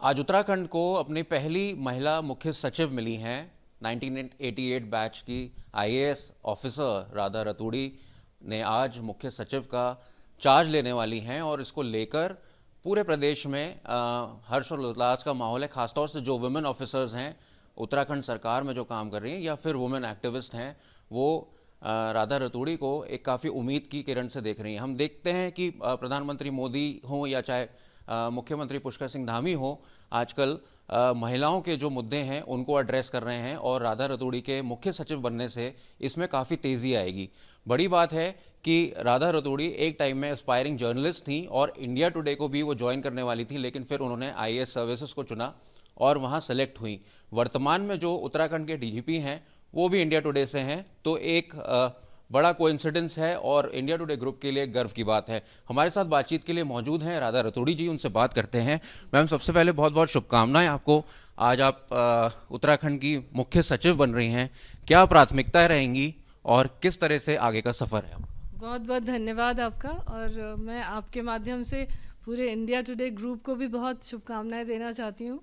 आज उत्तराखंड को अपनी पहली महिला मुख्य सचिव मिली हैं। 1988 बैच की आईएएस ऑफिसर राधा रतूड़ी ने आज मुख्य सचिव का चार्ज लेने वाली हैं और इसको लेकर पूरे प्रदेश में हर्ष और उल्लास का माहौल है। खासतौर से जो वुमेन ऑफिसर्स हैं उत्तराखंड सरकार में जो काम कर रही हैं या फिर वुमेन एक्टिविस्ट हैं, वो राधा रतूड़ी को एक काफ़ी उम्मीद की किरण से देख रही हैं। हम देखते हैं कि प्रधानमंत्री मोदी हों या चाहे मुख्यमंत्री पुष्कर सिंह धामी हो, आजकल महिलाओं के जो मुद्दे हैं उनको एड्रेस कर रहे हैं और राधा रतूड़ी के मुख्य सचिव बनने से इसमें काफ़ी तेज़ी आएगी। बड़ी बात है कि राधा रतूड़ी एक टाइम में एस्पायरिंग जर्नलिस्ट थी और इंडिया टुडे को भी वो ज्वाइन करने वाली थी, लेकिन फिर उन्होंने आईएएस सर्विसेज को चुना और वहाँ सेलेक्ट हुई। वर्तमान में जो उत्तराखंड के डीजीपी हैं वो भी इंडिया टुडे से हैं, तो एक बड़ा कोइंसिडेंस है और इंडिया टुडे ग्रुप के लिए गर्व की बात है। हमारे साथ बातचीत के लिए मौजूद हैं राधा रतूड़ी जी, उनसे बात करते हैं। मैम, सबसे पहले बहुत बहुत शुभकामनाएं आपको। आज आप उत्तराखंड की मुख्य सचिव बन रही हैं, क्या प्राथमिकताएं रहेंगी और किस तरह से आगे का सफर है? बहुत बहुत धन्यवाद आपका। और मैं आपके माध्यम से पूरे इंडिया टुडे ग्रुप को भी बहुत शुभकामनाएं देना चाहती हूँ,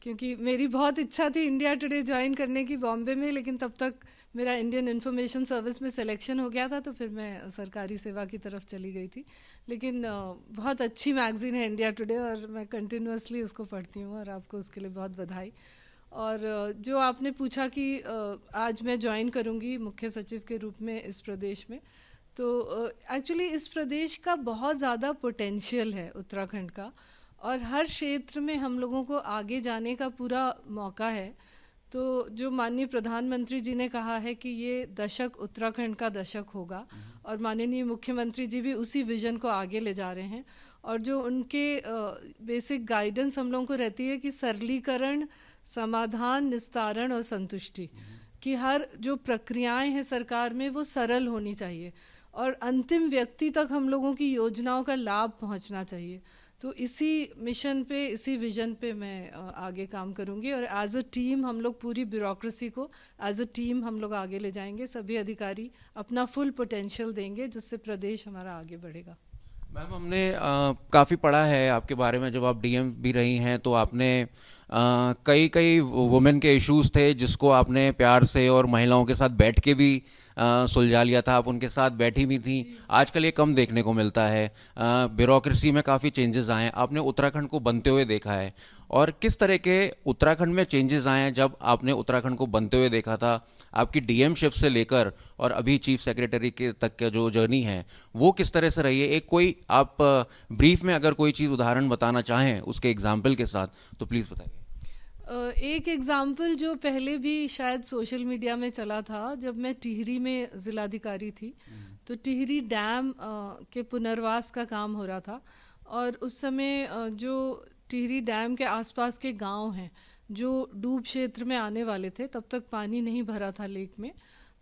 क्योंकि मेरी बहुत इच्छा थी इंडिया टुडे ज्वाइन करने की बॉम्बे में, लेकिन तब तक मेरा इंडियन इन्फॉर्मेशन सर्विस में सिलेक्शन हो गया था, तो फिर मैं सरकारी सेवा की तरफ चली गई थी। लेकिन बहुत अच्छी मैगज़ीन है इंडिया टुडे और मैं कंटिन्यूअसली उसको पढ़ती हूँ और आपको उसके लिए बहुत बधाई। और जो आपने पूछा कि आज मैं ज्वाइन करूँगी मुख्य सचिव के रूप में इस प्रदेश में, तो एक्चुअली इस प्रदेश का बहुत ज़्यादा पोटेंशियल है उत्तराखंड का, और हर क्षेत्र में हम लोगों को आगे जाने का पूरा मौका है। तो जो माननीय प्रधानमंत्री जी ने कहा है कि ये दशक उत्तराखंड का दशक होगा, और माननीय मुख्यमंत्री जी भी उसी विजन को आगे ले जा रहे हैं। और जो उनके बेसिक गाइडेंस हम लोगों को रहती है कि सरलीकरण, समाधान, निस्तारण और संतुष्टि कि हर जो प्रक्रियाएं हैं सरकार में वो सरल होनी चाहिए और अंतिम व्यक्ति तक हम लोगों की योजनाओं का लाभ पहुंचना चाहिए। तो इसी मिशन पे, इसी विजन पे मैं आगे काम करूंगी और एज अ टीम हम लोग पूरी ब्यूरोक्रेसी को एज अ टीम हम लोग आगे ले जाएंगे। सभी अधिकारी अपना फुल पोटेंशियल देंगे, जिससे प्रदेश हमारा आगे बढ़ेगा। मैम, हमने काफ़ी पढ़ा है आपके बारे में। जब आप डीएम भी रही हैं तो आपने कई कई वुमेन के इश्यूज थे जिसको आपने प्यार से और महिलाओं के साथ बैठ के भी सुलझा लिया था। आप उनके साथ बैठी भी थी। आजकल ये कम देखने को मिलता है। ब्यूरोक्रेसी में काफ़ी चेंजेस आए हैं, आपने उत्तराखंड को बनते हुए देखा है, और किस तरह के उत्तराखंड में चेंजेस आए हैं जब आपने उत्तराखंड को बनते हुए देखा था? आपकी डीएमशिप से लेकर और अभी चीफ सेक्रेटरी के तक का जो जर्नी है वो किस तरह से रही है? एक कोई आप ब्रीफ में अगर कोई चीज़ उदाहरण बताना चाहें उसके एग्जाम्पल के साथ तो प्लीज़ बताइए। एक एग्जाम्पल जो पहले भी शायद सोशल मीडिया में चला था, जब मैं टिहरी में ज़िलाधिकारी थी, तो टिहरी डैम के पुनर्वास का काम हो रहा था। और उस समय जो टिहरी डैम के आसपास के गांव हैं जो डूब क्षेत्र में आने वाले थे, तब तक पानी नहीं भरा था लेक में,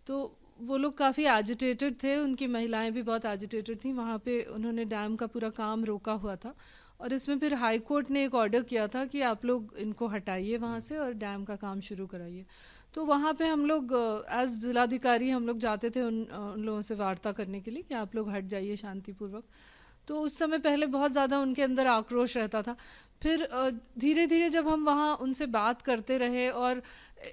तो वो लोग काफ़ी एजिटेटेड थे, उनकी महिलाएं भी बहुत एजिटेटेड थी। वहाँ पे उन्होंने डैम का पूरा काम रोका हुआ था और इसमें फिर हाई कोर्ट ने एक ऑर्डर किया था कि आप लोग इनको हटाइए वहाँ से और डैम का काम शुरू कराइए। तो वहाँ पे हम लोग एज जिलाधिकारी हम लोग जाते थे उन लोगों से वार्ता करने के लिए कि आप लोग हट जाइए शांतिपूर्वक। तो उस समय पहले बहुत ज़्यादा उनके अंदर आक्रोश रहता था। फिर धीरे धीरे जब हम वहाँ उनसे बात करते रहे, और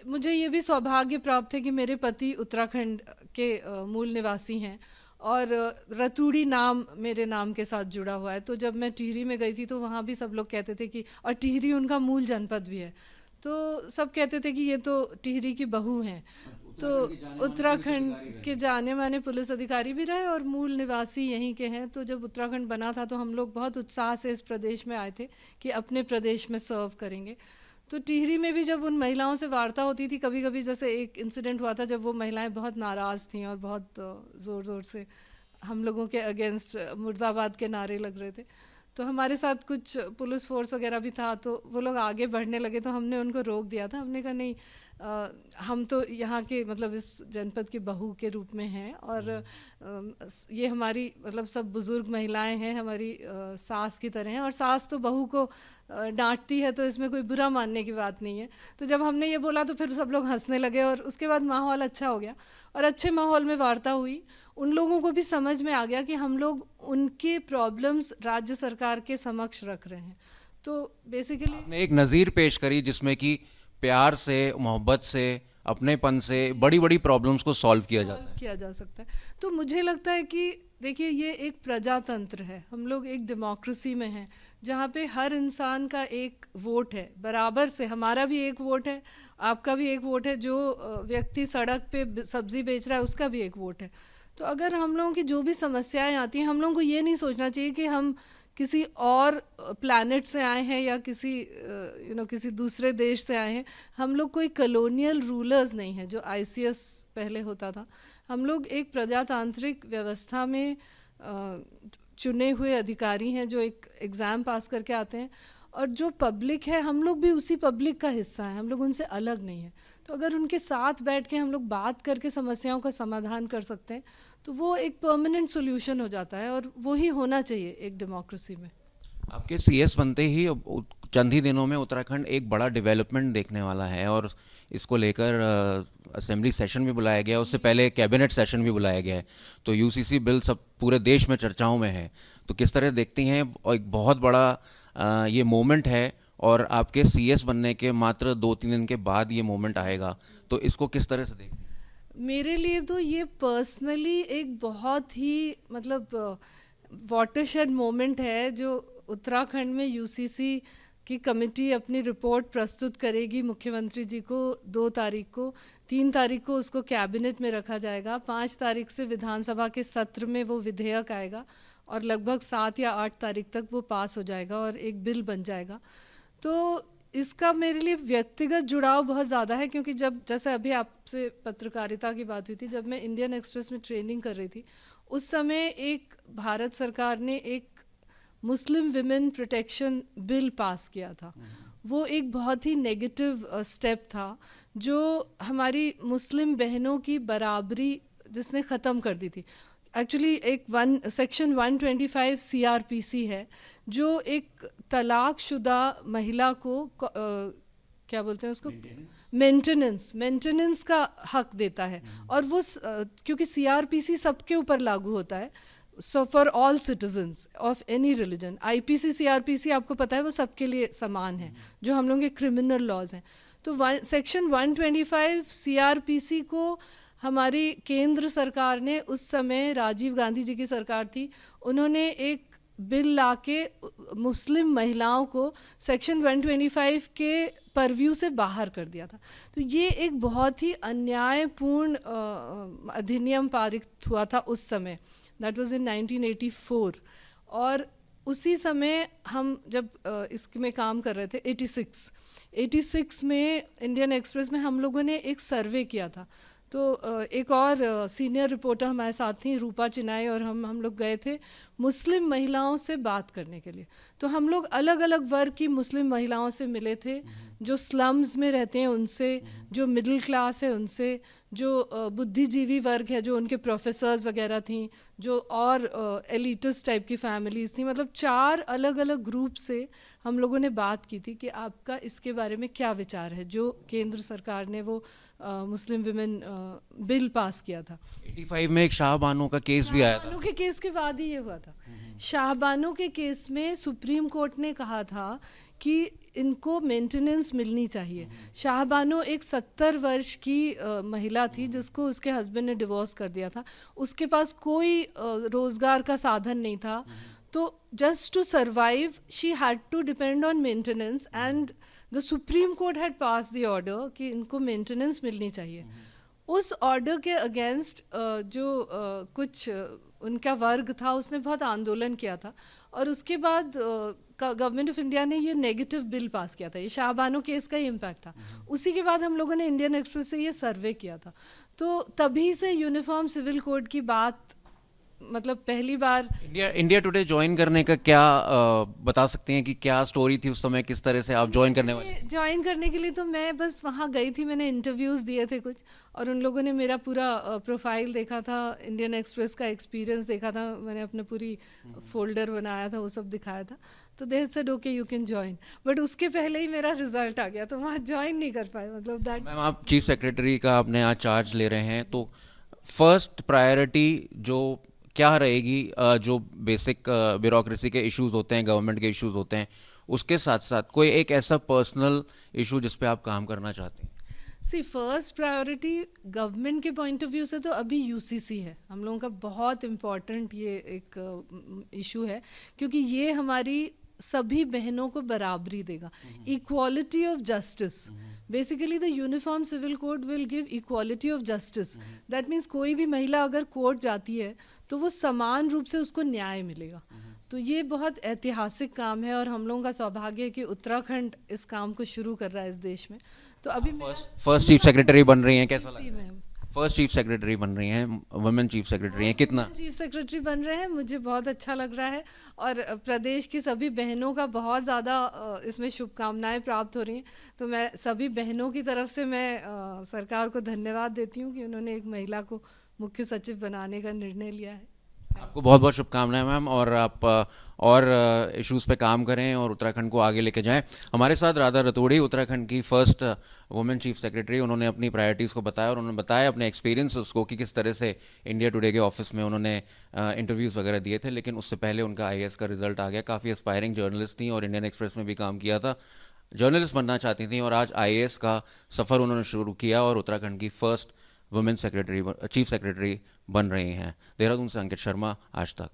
मुझे ये भी सौभाग्य प्राप्त है कि मेरे पति उत्तराखंड के मूल निवासी हैं और रतूड़ी नाम मेरे नाम के साथ जुड़ा हुआ है। तो जब मैं टिहरी में गई थी तो वहाँ भी सब लोग कहते थे कि, और टिहरी उनका मूल जनपद भी है, तो सब कहते थे कि ये तो टिहरी की बहू हैं। तो उत्तराखंड के जाने माने पुलिस अधिकारी भी रहे और मूल निवासी यहीं के हैं। तो जब उत्तराखंड बना था तो हम लोग बहुत उत्साह से इस प्रदेश में आए थे कि अपने प्रदेश में सर्व करेंगे। तो टिहरी में भी जब उन महिलाओं से वार्ता होती थी, कभी कभी जैसे एक इंसिडेंट हुआ था जब वो महिलाएं बहुत नाराज़ थीं और बहुत ज़ोर ज़ोर से हम लोगों के अगेंस्ट मुर्दाबाद के नारे लग रहे थे, तो हमारे साथ कुछ पुलिस फोर्स वगैरह भी था, तो वो लोग आगे बढ़ने लगे तो हमने उनको रोक दिया था। हमने कहा नहीं, हम तो यहाँ के मतलब इस जनपद की बहू के रूप में हैं और ये हमारी मतलब सब बुजुर्ग महिलाएं हैं, हमारी सास की तरह हैं, और सास तो बहू को डांटती है, तो इसमें कोई बुरा मानने की बात नहीं है। तो जब हमने ये बोला तो फिर सब लोग हंसने लगे और उसके बाद माहौल अच्छा हो गया और अच्छे माहौल में वार्ता हुई। उन लोगों को भी समझ में आ गया कि हम लोग उनके प्रॉब्लम्स राज्य सरकार के समक्ष रख रहे हैं। तो बेसिकली आपने एक नज़ीर पेश करी जिसमें कि प्यार से, मोहब्बत से, अपनेपन से बड़ी बड़ी प्रॉब्लम्स को सॉल्व किया जाता है। किया जा सकता है। तो मुझे लगता है कि देखिए, ये एक प्रजातंत्र है, हम लोग एक डेमोक्रेसी में हैं जहाँ पे हर इंसान का एक वोट है बराबर से। हमारा भी एक वोट है, आपका भी एक वोट है, जो व्यक्ति सड़क पे सब्जी बेच रहा है उसका भी एक वोट है। तो अगर हम लोगों की जो भी समस्याएं आती हैं, हम लोगों को ये नहीं सोचना चाहिए कि हम किसी और प्लैनेट से आए हैं या किसी किसी दूसरे देश से आए हैं। हम लोग कोई कॉलोनियल रूलर्स नहीं है जो आईसीएस पहले होता था। हम लोग एक प्रजातांत्रिक व्यवस्था में चुने हुए अधिकारी हैं जो एक एग्ज़ाम पास करके आते हैं, और जो पब्लिक है हम लोग भी उसी पब्लिक का हिस्सा है, हम लोग उनसे अलग नहीं है। तो अगर उनके साथ बैठ के हम लोग बात करके समस्याओं का समाधान कर सकते हैं तो वो एक परमानेंट सोल्यूशन हो जाता है, और वो ही होना चाहिए एक डेमोक्रेसी में। आपके सीएस बनते ही चंद ही दिनों में उत्तराखंड एक बड़ा डेवलपमेंट देखने वाला है, और इसको लेकर असेंबली सेशन भी बुलाया गया है, उससे पहले कैबिनेट सेशन भी बुलाया गया है। तो यूसीसी बिल सब पूरे देश में चर्चाओं में है। तो किस तरह देखती हैं, एक बहुत बड़ा ये मोमेंट है, और आपके सीएस बनने के मात्र 2-3 दिन के बाद ये मोमेंट आएगा, तो इसको किस तरह से देखती हैं? मेरे लिए तो ये पर्सनली एक बहुत ही मतलब वाटरशेड मोमेंट है, जो उत्तराखंड में यूसीसी की कमेटी अपनी रिपोर्ट प्रस्तुत करेगी मुख्यमंत्री जी को 2 तारीख को। 3 तारीख को उसको कैबिनेट में रखा जाएगा, 5 तारीख से विधानसभा के सत्र में वो विधेयक आएगा, और लगभग 7 या 8 तारीख तक वो पास हो जाएगा और एक बिल बन जाएगा। तो इसका मेरे लिए व्यक्तिगत जुड़ाव बहुत ज़्यादा है, क्योंकि जब, जैसे अभी आपसे पत्रकारिता की बात हुई थी, जब मैं इंडियन एक्सप्रेस में ट्रेनिंग कर रही थी उस समय एक भारत सरकार ने एक Muslim women protection bill pass किया था। वो एक बहुत ही नेगेटिव स्टेप था जो हमारी मुस्लिम बहनों की बराबरी जिसने ख़त्म कर दी थी। एक्चुअली एक सेक्शन 125 सीआरपीसी है जो एक तलाकशुदा महिला को क्या बोलते हैं उसको, मेंटेनेंस का हक देता है। और वो क्योंकि सीआरपीसी सबके ऊपर लागू होता है, so for all citizens of any religion. IPC CrPC आपको पता है वो सबके लिए समान है, जो हम लोगों के क्रिमिनल लॉज हैं। तो सेक्शन 125 सीआरपीसी को हमारी केंद्र सरकार ने, उस समय राजीव गांधी जी की सरकार थी, उन्होंने एक बिल लाके मुस्लिम महिलाओं को सेक्शन 125 के परव्यू से बाहर कर दिया था। तो ये एक बहुत ही अन्यायपूर्ण अधिनियम पारित हुआ था उस समय, दैट वाज इन 1984। और उसी समय हम जब इसमें काम कर रहे थे 86 में इंडियन एक्सप्रेस में हम लोगों ने एक सर्वे किया था। तो एक और सीनियर रिपोर्टर हमारे साथ थी, रूपा चिनाई, और हम लोग गए थे मुस्लिम महिलाओं से बात करने के लिए। तो हम लोग अलग अलग वर्ग की मुस्लिम महिलाओं से मिले थे, जो स्लम्स में रहते हैं उनसे, जो मिडिल क्लास है उनसे, जो बुद्धिजीवी वर्ग है, जो उनके प्रोफेसर्स वगैरह थी, जो और एलिटिस्ट टाइप की फैमिलीज थी। मतलब 4 अलग अलग ग्रुप से हम लोगों ने बात की थी कि आपका इसके बारे में क्या विचार है, जो केंद्र सरकार ने वो मुस्लिम विमेन बिल पास किया था। 85 में एक शाहबानो का केस भी आया था। शाहबानो के केस के बाद ही ये हुआ था। शाहबानो के केस में सुप्रीम कोर्ट ने कहा था कि इनको मेंटेनेंस मिलनी चाहिए। शाहबानो एक 70 वर्ष की महिला थी जिसको उसके हस्बैंड ने डिवोर्स कर दिया था। उसके पास कोई रोजगार का साधन नहीं था, तो just to survive she had to depend on maintenance, and the supreme court had pass the order कि इनको मेंटेनेंस मिलनी चाहिए। उस ऑर्डर के अगेंस्ट जो कुछ उनका वर्ग था उसने बहुत आंदोलन किया था, और उसके बाद गवर्नमेंट ऑफ इंडिया ने ये नेगेटिव बिल पास किया था। ये शाहबानो केस का ही इम्पैक्ट था। उसी के बाद हम लोगों ने इंडियन एक्सप्रेस से ये सर्वे किया था। तो तभी से यूनिफॉर्म सिविल कोड की बात, मतलब पहली बार इंडिया टुडे ज्वाइन करने का क्या बता सकते हैं कि क्या स्टोरी थी उस समय, किस तरह से आप ज्वाइन करने वाले? ज्वाइन करने के लिए तो मैं बस वहाँ गई थी, मैंने इंटरव्यूज़ दिए थे कुछ, और उन लोगों ने मेरा पूरा प्रोफाइल देखा था, इंडियन एक्सप्रेस का एक्सपीरियंस देखा था, मैंने अपना पूरी फोल्डर बनाया था, वो सब दिखाया था। तो they said okay you can join, but उसके पहले ही मेरा रिजल्ट आ गया, तो वहाँ ज्वाइन नहीं कर पाए। मतलब दैट। मैम, आप चीफ सेक्रेटरी का आपने आज चार्ज ले रहे हैं, तो फर्स्ट प्रायोरिटी जो क्या रहेगी जो बेसिक ब्यूरोक्रेसी के इश्यूज होते हैं, गवर्नमेंट के इश्यूज होते हैं, उसके साथ साथ कोई एक ऐसा पर्सनल इशू जिस पे आप काम करना चाहते हैं? सी फर्स्ट प्रायोरिटी गवर्नमेंट के पॉइंट ऑफ व्यू से तो अभी यूसीसी है हम लोगों का बहुत इम्पॉर्टेंट ये एक इशू है, क्योंकि ये हमारी सभी बहनों को बराबरी देगा, equality of justice. Basically the uniform civil code will give equality of justice. That means कोई भी महिला अगर कोर्ट जाती है तो वो समान रूप से उसको न्याय मिलेगा। तो ये बहुत ऐतिहासिक काम है और हम लोगों का सौभाग्य है कि उत्तराखंड इस काम को शुरू कर रहा है इस देश में। तो अभी फर्स्ट चीफ सेक्रेटरी बन रही हैं, कैसा लग रहा है? फर्स्ट चीफ सेक्रेटरी बन रही हैं, वुमेन चीफ सेक्रेटरी हैं, कितना चीफ सेक्रेटरी बन रहे हैं, मुझे बहुत अच्छा लग रहा है और प्रदेश की सभी बहनों का बहुत ज़्यादा इसमें शुभकामनाएं प्राप्त हो रही हैं। तो मैं सभी बहनों की तरफ से मैं सरकार को धन्यवाद देती हूँ कि उन्होंने एक महिला को मुख्य सचिव बनाने का निर्णय लिया है। आपको बहुत बहुत शुभकामनाएं मैम, और आप और इश्यूज़ पे काम करें और उत्तराखंड को आगे लेके जाएं। हमारे साथ राधा रतूड़ी, उत्तराखंड की फर्स्ट वुमेन चीफ सेक्रेटरी, उन्होंने अपनी प्रायोरिटीज़ को बताया और उन्होंने बताया अपने एक्सपीरियंसेस को कि किस तरह से इंडिया टुडे के ऑफिस में उन्होंने इंटरव्यूज़ वगैरह दिए थे, लेकिन उससे पहले उनका IAS का रिजल्ट आ गया। काफ़ी एस्पायरिंग जर्नलिस्ट थी और इंडियन एक्सप्रेस में भी काम किया था, जर्नलिस्ट बनना चाहती थी और आज IAS का सफ़र उन्होंने शुरू किया और उत्तराखंड की first women secretary, chief secretary बन रही हैं। देहरादून से अंकित शर्मा, आज तक।